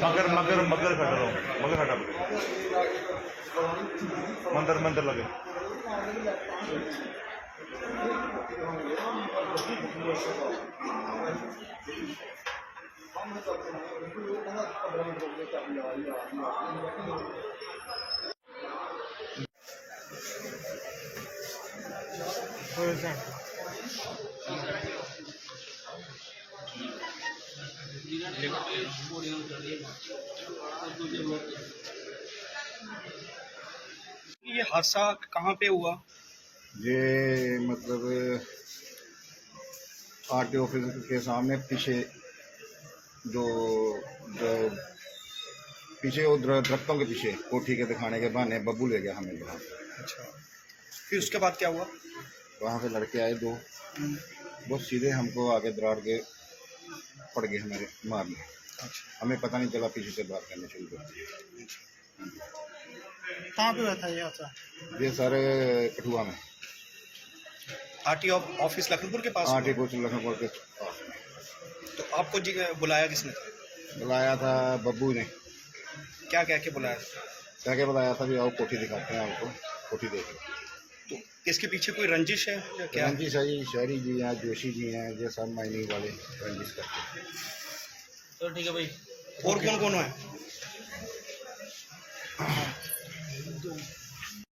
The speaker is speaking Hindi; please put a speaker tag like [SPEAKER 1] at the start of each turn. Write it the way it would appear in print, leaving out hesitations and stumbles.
[SPEAKER 1] मगर मगर मगर खड़ा रहो, मगर खड़ा मंदिर मंदिर लगे।
[SPEAKER 2] ये हादसा कहाँ पे हुआ?
[SPEAKER 3] ये मतलब आरटी ऑफिस के सामने पीछे जो पीछे वो दरख्तों के पीछे कोठी के दिखाने के बहाने बब्बू ले गया हमें वहाँ।
[SPEAKER 2] अच्छा, फिर उसके बाद क्या हुआ?
[SPEAKER 3] वहाँ से लड़के आए दो, वो सीधे हमको आगे दरार के पड़ गए हमारे मारने।
[SPEAKER 2] अच्छा,
[SPEAKER 3] हमें पता नहीं चला, पीछे से बात करने शुरू कर दी।
[SPEAKER 2] कहाँ पे हुआ था ये हादसा?
[SPEAKER 3] ये सारे कठुआ में,
[SPEAKER 2] आरटी ऑफिस लखनपुर के पास
[SPEAKER 3] आरटी
[SPEAKER 2] हुआ?
[SPEAKER 3] कोच लखनपुर के पास में।
[SPEAKER 2] तो आपको बुलाया किसने?
[SPEAKER 3] बुलाया था बब्बू ने।
[SPEAKER 2] क्या कह के बुलाया?
[SPEAKER 3] क्या क्या बुलाया था भी आओ कोठी दिखाते हैं आपको, कोठी देखो।
[SPEAKER 2] तो इसके पीछे कोई रंजिश है या क्या?
[SPEAKER 3] रंजिश है जी, शहरी जी हैं, जोशी जी हैं, ये सब माइनिंग वाले रंजिश करते हैं।
[SPEAKER 2] तो ठीक है भाई। और कौन कौन है?